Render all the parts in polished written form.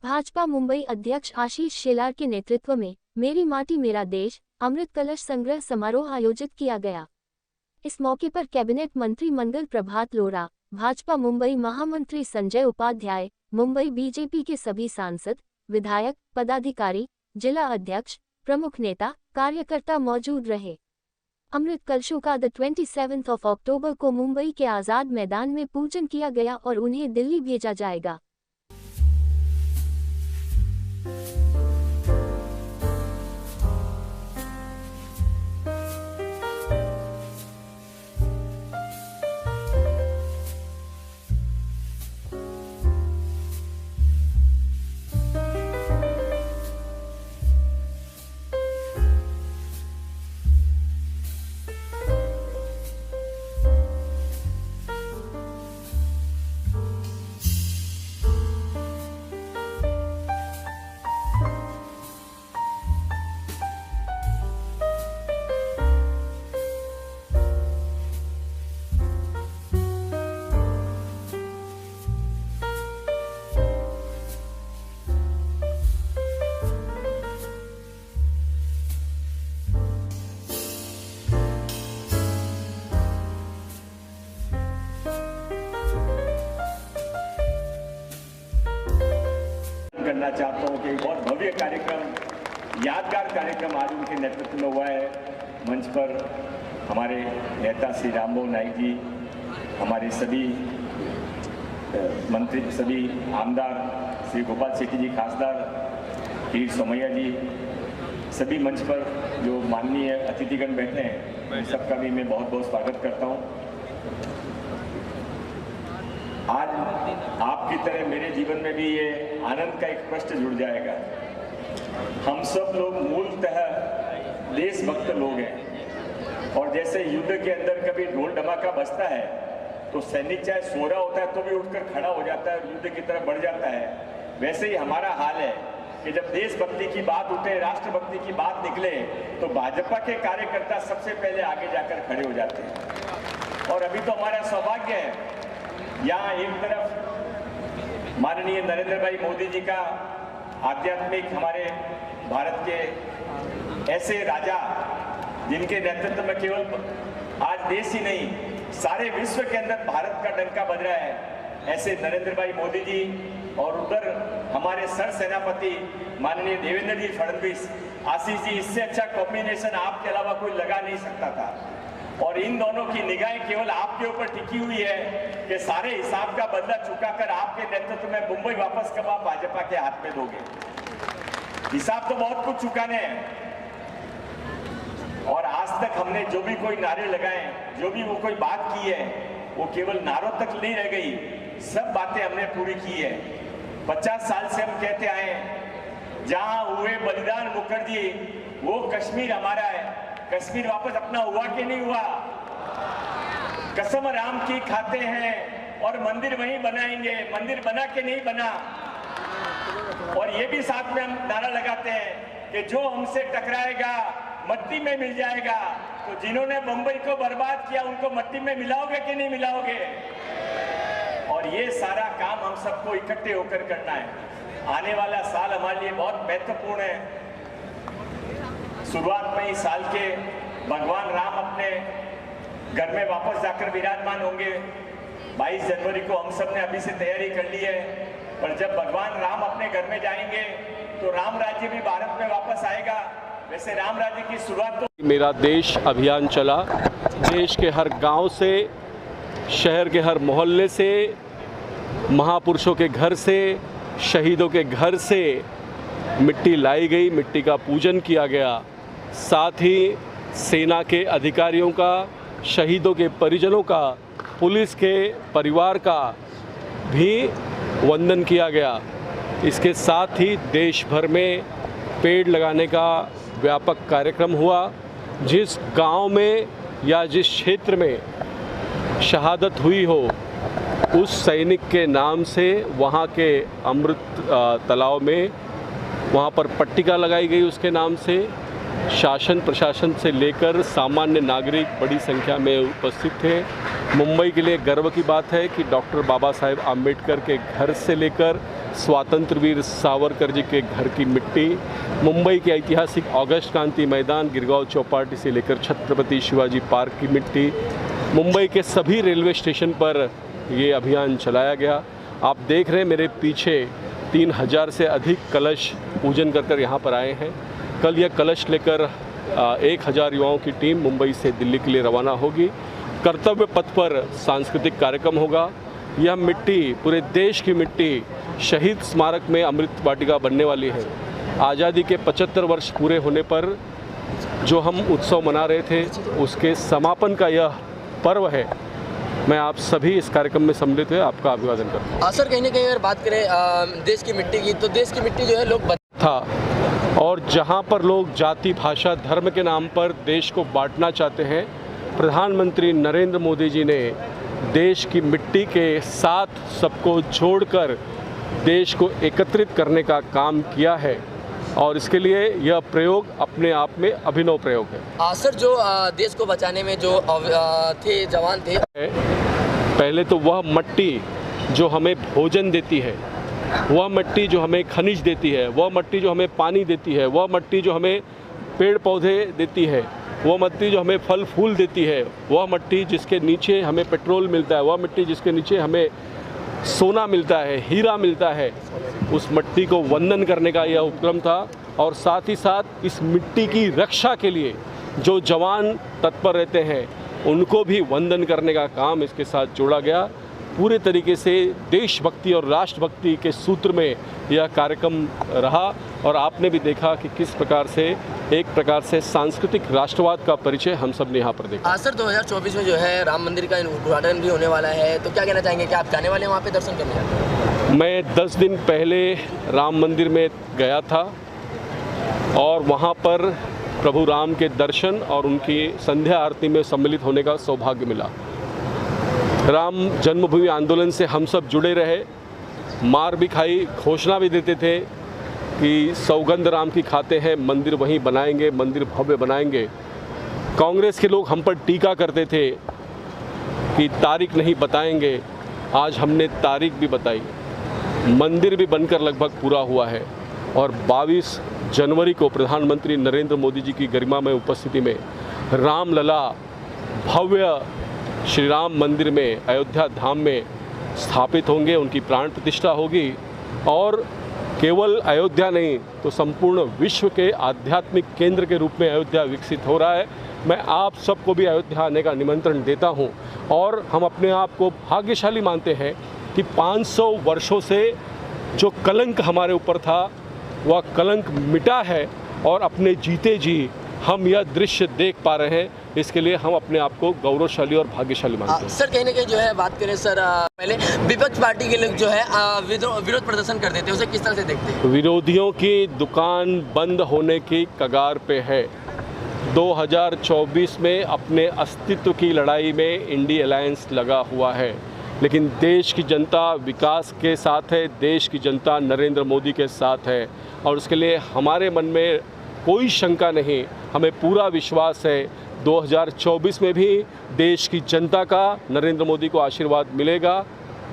भाजपा मुंबई अध्यक्ष आशीष शेलार के नेतृत्व में मेरी माटी मेरा देश अमृत कलश संग्रह समारोह आयोजित किया गया। इस मौके पर कैबिनेट मंत्री मंगल प्रभात लोढ़ा, भाजपा मुंबई महामंत्री संजय उपाध्याय, मुंबई बीजेपी के सभी सांसद, विधायक, पदाधिकारी, जिला अध्यक्ष, प्रमुख नेता, कार्यकर्ता मौजूद रहे। अमृत कलशों का 27 अक्टूबर को मुंबई के आजाद मैदान में पूजन किया गया और उन्हें दिल्ली भेजा जाएगा। करना चाहता हूं कि एक बहुत भव्य कार्यक्रम, यादगार कार्यक्रम आज उनके नेतृत्व में हुआ है। मंच पर हमारे नेता श्री राममोहन नाइक जी, हमारे सभी मंत्री, सभी आमदार, श्री गोपाल शेट्टी जी खासदार, हीर सोमैया जी, सभी मंच पर जो माननीय अतिथिगण बैठे हैं, उन सबका भी मैं बहुत बहुत स्वागत करता हूं। आज आपकी तरह मेरे जीवन में भी ये आनंद का एक पृष्ठ जुड़ जाएगा। हम सब लोग मूलतः देशभक्त लोग हैं और जैसे युद्ध के अंदर कभी ढोल धमाका बजता है तो सैनिक चाहे सो रहा होता है तो भी उठकर खड़ा हो जाता है और युद्ध की तरफ बढ़ जाता है। वैसे ही हमारा हाल है कि जब देशभक्ति की बात उठे, राष्ट्रभक्ति की बात निकले तो भाजपा के कार्यकर्ता सबसे पहले आगे जाकर खड़े हो जाते हैं। और अभी तो हमारा सौभाग्य है, यहाँ एक तरफ माननीय नरेंद्र भाई मोदी जी का आध्यात्मिक, हमारे भारत के ऐसे राजा जिनके नेतृत्व में केवल आज देश ही नहीं सारे विश्व के अंदर भारत का डंका बज रहा है, ऐसे नरेंद्र भाई मोदी जी, और उधर हमारे सर सेनापति माननीय देवेंद्र जी फडणवीस, आशीष जी, इससे अच्छा कॉम्बिनेशन आपके अलावा कोई लगा नहीं सकता था। और इन दोनों की निगाहें केवल आपके ऊपर टिकी हुई है कि सारे हिसाब का बदला चुकाकर आपके नेतृत्व में मुंबई वापस कब आप भाजपा के हाथ में दोगे। हिसाब तो बहुत कुछ चुकाने हैं और आज तक हमने जो भी कोई नारे लगाए, जो भी वो कोई बात की है, वो केवल नारों तक नहीं रह गई, सब बातें हमने पूरी की है। 50 साल से हम कहते आए हैं, जहां हुए बलिदान मुखर्जी, वो कश्मीर हमारा है। कश्मीर वापस अपना हुआ कि नहीं हुआ? कसम राम की खाते हैं और मंदिर वहीं बनाएंगे। मंदिर बना के नहीं बना। और ये भी साथ में हम नारा लगाते हैं कि जो हमसे टकराएगा मट्टी में मिल जाएगा। तो जिन्होंने मुंबई को बर्बाद किया उनको मट्टी में मिलाओगे कि नहीं मिलाओगे? और ये सारा काम हम सबको इकट्ठे होकर करना है। आने वाला साल हमारे लिए बहुत महत्वपूर्ण है। शुरुआत में इस साल के भगवान राम अपने घर में वापस जाकर विराजमान होंगे। 22 जनवरी को हम सब ने अभी से तैयारी कर ली है, पर जब भगवान राम अपने घर में जाएंगे तो राम राज्य भी भारत में वापस आएगा। वैसे राम राज्य की शुरुआत तो मेरा देश अभियान चला। देश के हर गांव से, शहर के हर मोहल्ले से, महापुरुषों के घर से, शहीदों के घर से मिट्टी लाई गई, मिट्टी का पूजन किया गया। साथ ही सेना के अधिकारियों का, शहीदों के परिजनों का, पुलिस के परिवार का भी वंदन किया गया। इसके साथ ही देश भर में पेड़ लगाने का व्यापक कार्यक्रम हुआ। जिस गांव में या जिस क्षेत्र में शहादत हुई हो, उस सैनिक के नाम से वहाँ के अमृत तालाब में वहाँ पर पट्टिका लगाई गई उसके नाम से। शासन प्रशासन से लेकर सामान्य नागरिक बड़ी संख्या में उपस्थित थे। मुंबई के लिए गर्व की बात है कि डॉक्टर बाबा साहेब आम्बेडकर के घर से लेकर स्वतंत्र वीर सावरकर जी के घर की मिट्टी, मुंबई के ऐतिहासिक ऑगस्ट क्रांति मैदान गिरगांव चौपाटी से लेकर छत्रपति शिवाजी पार्क की मिट्टी, मुंबई के सभी रेलवे स्टेशन पर ये अभियान चलाया गया। आप देख रहे हैं मेरे पीछे 3000 से अधिक कलश पूजन कर यहाँ पर आए हैं। कल यह कलश लेकर 1000 युवाओं की टीम मुंबई से दिल्ली के लिए रवाना होगी। कर्तव्य पथ पर सांस्कृतिक कार्यक्रम होगा। यह मिट्टी, पूरे देश की मिट्टी, शहीद स्मारक में अमृत वाटिका बनने वाली है। आज़ादी के 75 वर्ष पूरे होने पर जो हम उत्सव मना रहे थे, उसके समापन का यह पर्व है। मैं आप सभी इस कार्यक्रम में सम्मिलित हुए आपका अभिवादन करता हूँ। सर, कहीं ना कहीं अगर बात करें देश की मिट्टी की, तो देश की मिट्टी जो है लोग था, और जहाँ पर लोग जाति, भाषा, धर्म के नाम पर देश को बांटना चाहते हैं, प्रधानमंत्री नरेंद्र मोदी जी ने देश की मिट्टी के साथ सबको जोड़कर देश को एकत्रित करने का काम किया है, और इसके लिए यह प्रयोग अपने आप में अभिनव प्रयोग है। सर, जो देश को बचाने में जो थे जवान थे, पहले तो वह मिट्टी जो हमें भोजन देती है, वह मिट्टी जो हमें खनिज देती है, वह मिट्टी जो हमें पानी देती है, वह मिट्टी जो हमें पेड़ पौधे देती है, वह मिट्टी जो हमें फल फूल देती है, वह मिट्टी जिसके नीचे हमें पेट्रोल मिलता है, वह मिट्टी जिसके नीचे हमें सोना मिलता है, हीरा मिलता है, उस मिट्टी को वंदन करने का यह उपक्रम था। और साथ ही साथ इस मिट्टी की रक्षा के लिए जो जवान तत्पर रहते हैं, उनको भी वंदन करने का काम इसके साथ जोड़ा गया। पूरे तरीके से देशभक्ति और राष्ट्रभक्ति के सूत्र में यह कार्यक्रम रहा, और आपने भी देखा कि किस प्रकार से एक प्रकार से सांस्कृतिक राष्ट्रवाद का परिचय हम सब ने यहाँ पर देखा। सर, 2024 में जो है राम मंदिर का उद्घाटन भी होने वाला है, तो क्या कहना चाहेंगे कि आप जाने वाले हैं वहाँ पे दर्शन करने? मैं 10 दिन पहले राम मंदिर में गया था, और वहाँ पर प्रभु राम के दर्शन और उनकी संध्या आरती में सम्मिलित होने का सौभाग्य मिला। राम जन्मभूमि आंदोलन से हम सब जुड़े रहे, मार भी खाई, घोषणा भी देते थे कि सौगंध राम की खाते हैं, मंदिर वहीं बनाएंगे, मंदिर भव्य बनाएंगे। कांग्रेस के लोग हम पर टीका करते थे कि तारीख नहीं बताएंगे। आज हमने तारीख भी बताई, मंदिर भी बनकर लगभग पूरा हुआ है, और 22 जनवरी को प्रधानमंत्री नरेंद्र मोदी जी की गरिमामय उपस्थिति में रामलला भव्य श्री राम मंदिर में अयोध्या धाम में स्थापित होंगे, उनकी प्राण प्रतिष्ठा होगी। और केवल अयोध्या नहीं तो संपूर्ण विश्व के आध्यात्मिक केंद्र के रूप में अयोध्या विकसित हो रहा है। मैं आप सबको भी अयोध्या आने का निमंत्रण देता हूं, और हम अपने आप को भाग्यशाली मानते हैं कि 500 वर्षों से जो कलंक हमारे ऊपर था, वह कलंक मिटा है, और अपने जीते जी हम यह दृश्य देख पा रहे हैं। इसके लिए हम अपने आप को गौरवशाली और भाग्यशाली मानते हैं। सर, कहीं ना कहीं जो है बात करें सर, पहले विपक्ष पार्टी के लोग जो है विरोध प्रदर्शन कर देते हैं, उसे किस तरह से देखते हैं? विरोधियों की दुकान बंद होने की कगार पे है। 2024 में अपने अस्तित्व की लड़ाई में इंडी अलायंस लगा हुआ है, लेकिन देश की जनता विकास के साथ है, देश की जनता नरेंद्र मोदी के साथ है, और उसके लिए हमारे मन में कोई शंका नहीं, हमें पूरा विश्वास है 2024 में भी देश की जनता का नरेंद्र मोदी को आशीर्वाद मिलेगा,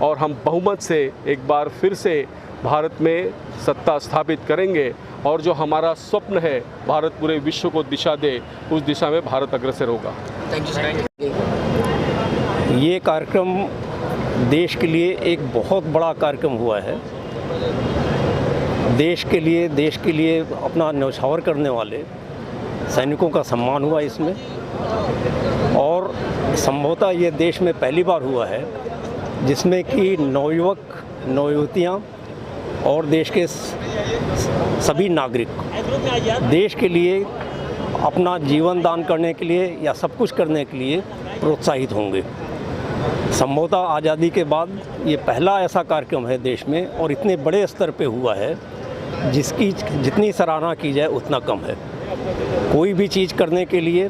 और हम बहुमत से एक बार फिर से भारत में सत्ता स्थापित करेंगे, और जो हमारा स्वप्न है भारत पूरे विश्व को दिशा दे, उस दिशा में भारत अग्रसर होगा। Thank you sir. ये कार्यक्रम देश के लिए एक बहुत बड़ा कार्यक्रम हुआ है। देश के लिए अपना न्यौछावर करने वाले सैनिकों का सम्मान हुआ इसमें, और संभवतः ये देश में पहली बार हुआ है जिसमें कि नवयुवक, नवयुवतियाँ और देश के सभी नागरिक देश के लिए अपना जीवन दान करने के लिए या सब कुछ करने के लिए प्रोत्साहित होंगे। संभवतः आज़ादी के बाद ये पहला ऐसा कार्यक्रम है देश में, और इतने बड़े स्तर पे हुआ है जिसकी जितनी सराहना की जाए उतना कम है। कोई भी चीज़ करने के लिए,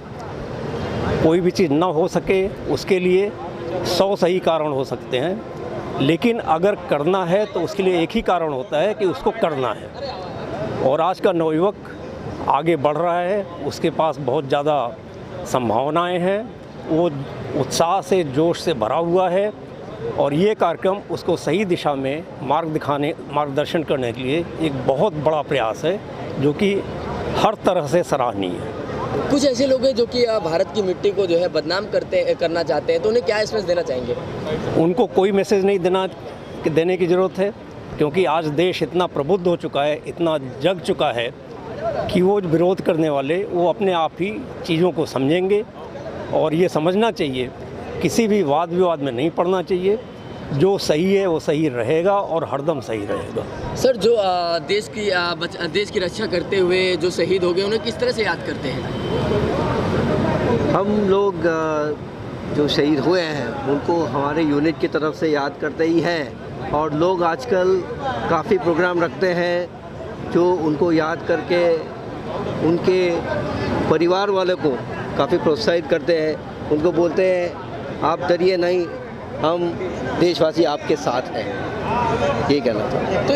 कोई भी चीज़ ना हो सके उसके लिए 100 सही कारण हो सकते हैं, लेकिन अगर करना है तो उसके लिए एक ही कारण होता है कि उसको करना है। और आज का नवयुवक आगे बढ़ रहा है, उसके पास बहुत ज़्यादा संभावनाएं हैं, वो उत्साह से, जोश से भरा हुआ है, और ये कार्यक्रम उसको सही दिशा में मार्गदर्शन करने के लिए एक बहुत बड़ा प्रयास है, जो कि हर तरह से सराहनीय है। कुछ ऐसे लोग हैं जो कि भारत की मिट्टी को जो है बदनाम करना चाहते हैं, तो उन्हें क्या मैसेज देना चाहेंगे? उनको कोई मैसेज नहीं देने की ज़रूरत है, क्योंकि आज देश इतना प्रबुद्ध हो चुका है, इतना जग चुका है कि वो विरोध करने वाले वो अपने आप ही चीज़ों को समझेंगे। और ये समझना चाहिए किसी भी वाद विवाद में नहीं पड़ना चाहिए, जो सही है वो सही रहेगा और हरदम सही रहेगा। सर, जो देश की रक्षा करते हुए जो शहीद हो गए, उन्हें किस तरह से याद करते हैं? हम लोग जो शहीद हुए हैं उनको हमारे यूनिट की तरफ से याद करते ही हैं, और लोग आजकल काफ़ी प्रोग्राम रखते हैं जो उनको याद करके उनके परिवार वालों को काफ़ी प्रोत्साहित करते हैं। उनको बोलते हैं आप डरिए नहीं, हम देशवासी आपके साथ हैं, ये कहना था। तो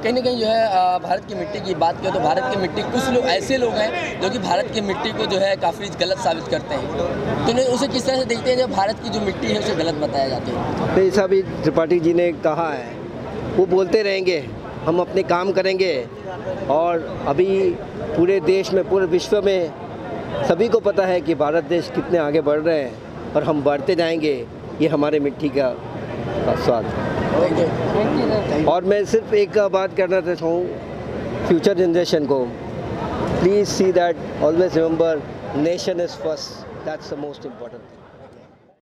कहीं ना कहीं जो है भारत की मिट्टी की बात करें तो भारत की मिट्टी, कुछ लोग ऐसे लोग हैं जो कि भारत की मिट्टी को जो है काफ़ी गलत साबित करते हैं, तो उसे किस तरह से देखते हैं जब भारत की जो मिट्टी है उसे गलत बताया जाता है? तो ऐसा भी त्रिपाठी जी ने कहा है, वो बोलते रहेंगे, हम अपने काम करेंगे। और अभी पूरे देश में, पूरे विश्व में सभी को पता है कि भारत देश कितने आगे बढ़ रहे हैं और हम बढ़ते जाएंगे। ये हमारे मिट्टी का स्वाद है। और मैं सिर्फ एक बात करना चाहता हूँ फ्यूचर जनरेशन को, please see that, always remember, nation is first, that's the most important.